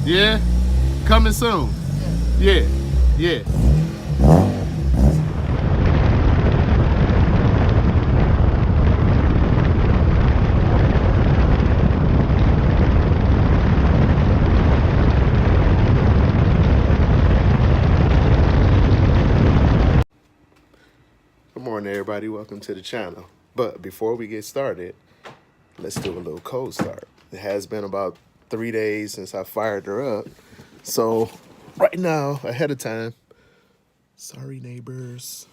Yeah, coming soon. Yeah, yeah. Good morning, everybody. Welcome to the channel. But before we get started, let's do a little cold start. It has been about 3 days since I fired her up. So, right now, ahead of time, sorry, neighbors.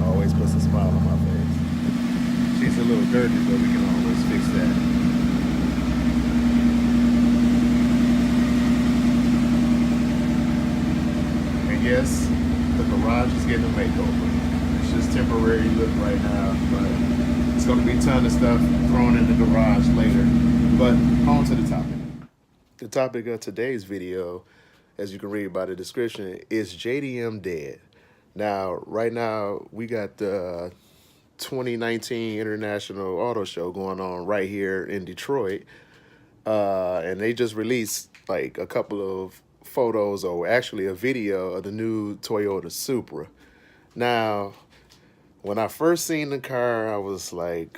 Always puts a smile on my face. She's a little dirty, but we can always fix that. And yes, the garage is getting a makeover. It's just temporary look right now, but it's going to be a ton of stuff thrown in the garage later. But on to the topic. The topic of today's video, as you can read by the description, is JDM dead. Now, right now, we got the 2019 International Auto Show going on right here in Detroit. And they just released like a couple of photos, or actually a video of the new Toyota Supra. Now, when I first seen the car, I was like,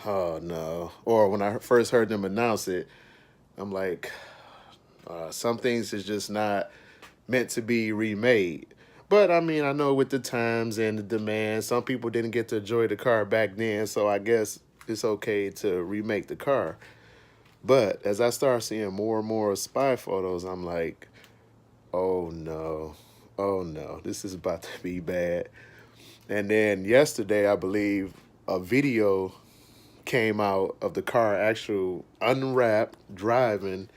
oh no. Or when I first heard them announce it, I'm like, some things is just not meant to be remade. But I mean, I know with the times and the demand, some people didn't get to enjoy the car back then, so I guess it's okay to remake the car. But as I start seeing more and more spy photos, I'm like, oh no, oh no, this is about to be bad. And then yesterday, I believe a video came out of the car actual unwrapped, driving,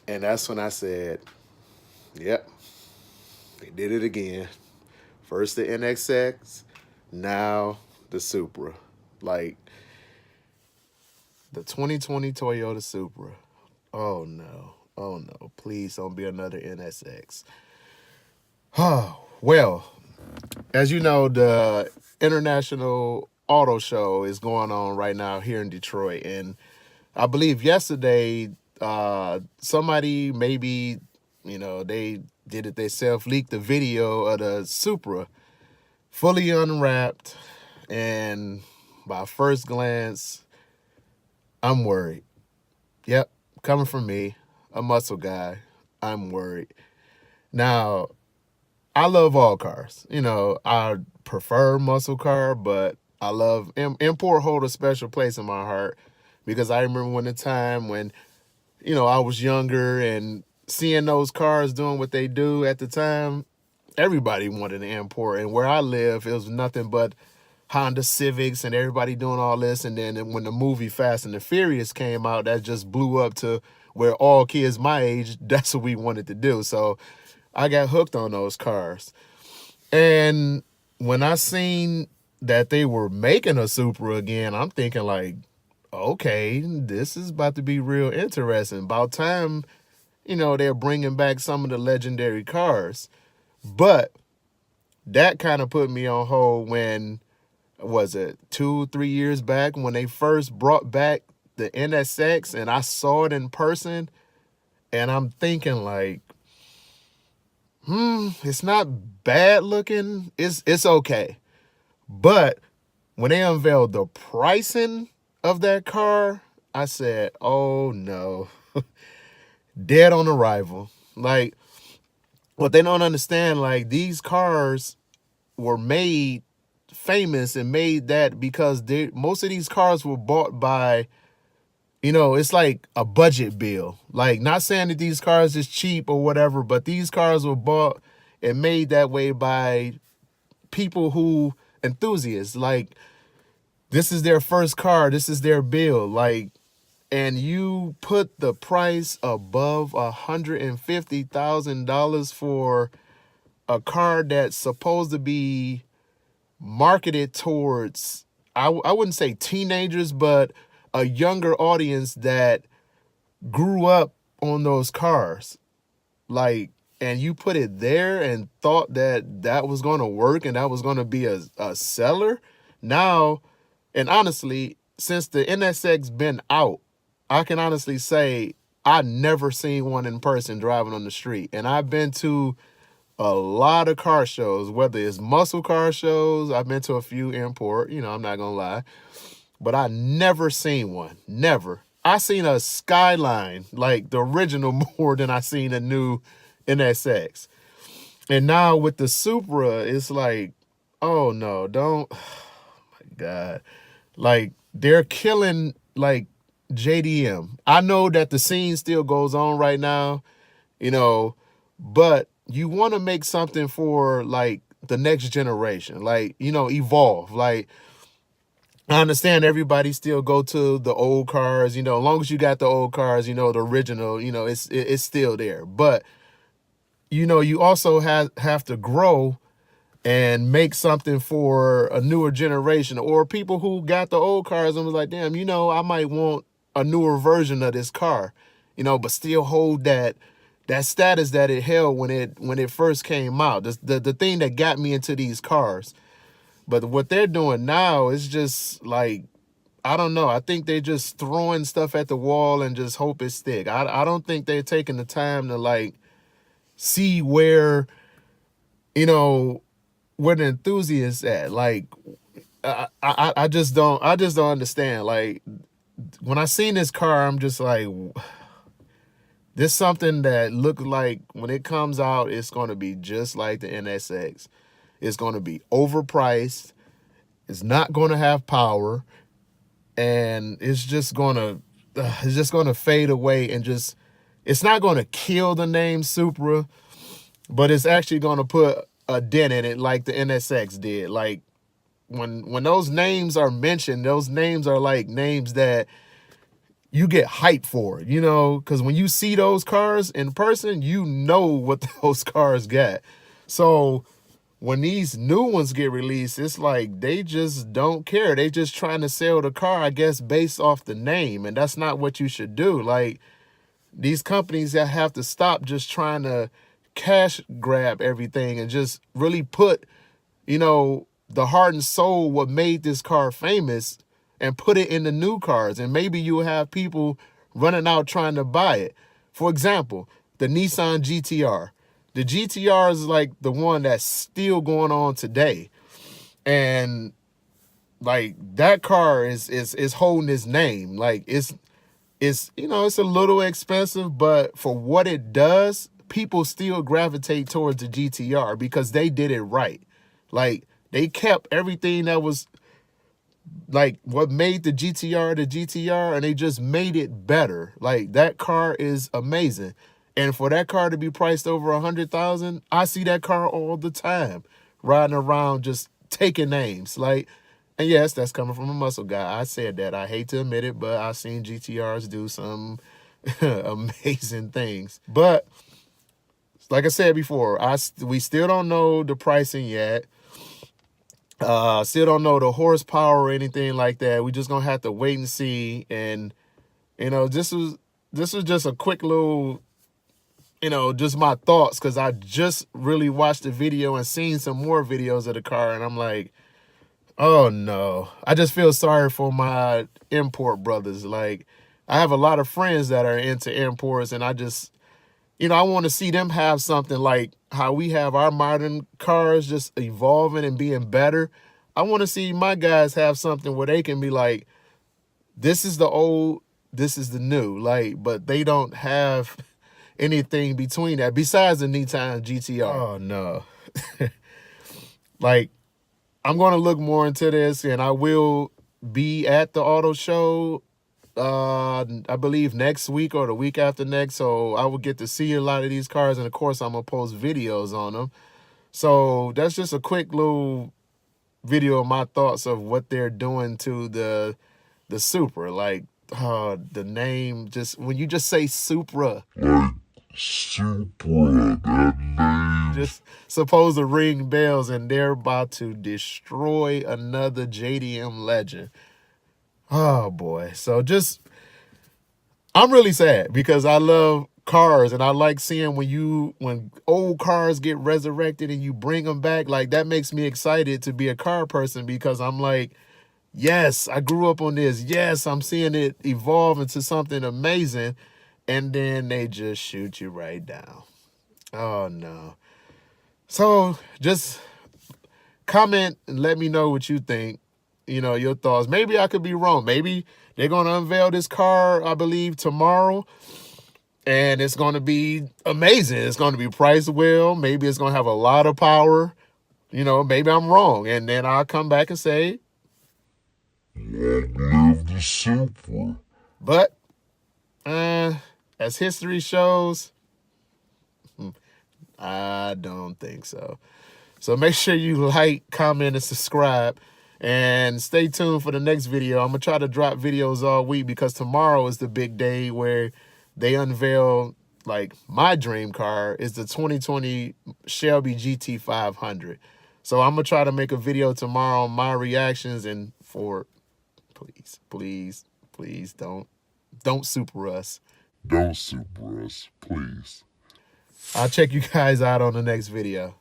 and that's when I said, yep, they did it again. First the NXX, now the Supra. Like, the 2020 Toyota Supra. Oh no. Oh no. Please don't be another NSX. Oh, well, as you know, the International Auto Show is going on right now here in Detroit. And I believe yesterday, somebody maybe, they did it themselves, leaked the video of the Supra fully unwrapped. And by first glance, I'm worried. Yep, coming from me, a muscle guy, I'm worried. Now, I love all cars. I prefer muscle car, but I love import hold a special place in my heart because I remember when the time when, I was younger and seeing those cars doing what they do at the time, everybody wanted an import. And where I live, it was nothing but Honda Civics and everybody doing all this. And then when the movie Fast and the Furious came out, that just blew up to where all kids my age, that's what we wanted to do. So I got hooked on those cars. And when I seen that they were making a Supra again, I'm thinking like, okay, this is about to be real interesting. About time, they're bringing back some of the legendary cars. But that kind of put me on hold when, was it 2-3 years back, when they first brought back the NSX and I saw it in person, and I'm thinking like, it's not bad looking. It's okay. But when they unveiled the pricing of that car, I said, oh no, dead on arrival. Like, what they don't understand, like, these cars were made famous and made that because most of these cars were bought by, it's like a budget bill. Like, not saying that these cars is cheap or whatever, but these cars were bought and made that way by people who, enthusiasts. Like, this is their first car, this is their bill. Like, and you put the price above $150,000 for a car that's supposed to be marketed towards, I wouldn't say teenagers, but a younger audience that grew up on those cars. Like, and you put it there and thought that that was going to work and that was going to be a seller. Now, and honestly, since the NSX been out, I can honestly say I never seen one in person driving on the street. And I've been to a lot of car shows, whether it's muscle car shows. I've been to a few import, I'm not gonna lie, but I never seen one. Never. I seen a Skyline, like the original, more than I seen a new NSX. And now with the Supra, it's like, oh no, don't. Oh my God. Like, they're killing, like, JDM. I know that the scene still goes on right now, but you want to make something for, like, the next generation, like, evolve. Like, I understand everybody still go to the old cars, as long as you got the old cars, the original, it's still there. But, you also have to grow and make something for a newer generation, or people who got the old cars and was like, damn, I might want a newer version of this car, but still hold that status that it held when it first came out. The thing that got me into these cars. But what they're doing now is just like, I don't know. I think they're just throwing stuff at the wall and just hope it stick. I don't think they're taking the time to, like, see where, where the enthusiasts at. Like, I just don't understand. Like, when I seen this car, I'm just like, this something that looks like when it comes out, it's going to be just like the NSX. It's going to be overpriced. It's not going to have power, and it's just going to fade away, and just, it's not going to kill the name Supra, but it's actually going to put a dent in it like the NSX did. Like, when those names are mentioned, those names are like names that you get hyped for, because when you see those cars in person, you know what those cars got. So when these new ones get released, it's like they just don't care. They just trying to sell the car, I guess, based off the name, and that's not what you should do. Like, these companies that have to stop just trying to cash grab everything and just really put, the heart and soul, what made this car famous, and put it in the new cars. And maybe you'll have people running out trying to buy it. For example, the Nissan GTR. The GTR is like the one that's still going on today. And, like, that car is holding its name. Like, it's it's a little expensive, but for what it does, people still gravitate towards the GTR because they did it right. Like, they kept everything that was, like, what made the GTR, and they just made it better. Like, that car is amazing. And for that car to be priced over $100,000, I see that car all the time riding around just taking names. Like, and yes, that's coming from a muscle guy. I said that. I hate to admit it, but I've seen GTRs do some amazing things. But like I said before, we still don't know the pricing yet. Still don't know the horsepower or anything like that. We just gonna have to wait and see. And this was just a quick little, just my thoughts, because I just really watched the video and seen some more videos of the car, and I'm like, oh no. I just feel sorry for my import brothers. Like, I have a lot of friends that are into imports, and I just, I want to see them have something like how we have our modern cars just evolving and being better. I want to see my guys have something where they can be like, this is the old, this is the new. Like, but they don't have anything between that besides the Nissan GTR. Oh no. Like, I'm going to look more into this, and I will be at the auto show, I believe next week or the week after next. So I will get to see a lot of these cars, and of course I'm going to post videos on them. So that's just a quick little video of my thoughts of what they're doing to the Supra. Like, the name, just when you just say Supra, like, Supra, that name just supposed to ring bells, and they're about to destroy another JDM legend. Oh boy. So I'm really sad because I love cars, and I like seeing when old cars get resurrected and you bring them back. Like, that makes me excited to be a car person, because I'm like, yes, I grew up on this. Yes, I'm seeing it evolve into something amazing, and then they just shoot you right down. Oh no. So just comment and let me know what you think. Your thoughts. Maybe I could be wrong. Maybe they're going to unveil this car, I believe, tomorrow, and it's going to be amazing. It's going to be priced well. Maybe it's going to have a lot of power. Maybe I'm wrong. And then I'll come back and say, long live the Supra. But as history shows, I don't think so. So make sure you like, comment, and subscribe. And stay tuned for the next video. I'm going to try to drop videos all week, because tomorrow is the big day where they unveil, like, my dream car is the 2020 Shelby GT 500. So I'm going to try to make a video tomorrow on my reactions. And please, please, please don't Supra us. Don't Supra us, please. I'll check you guys out on the next video.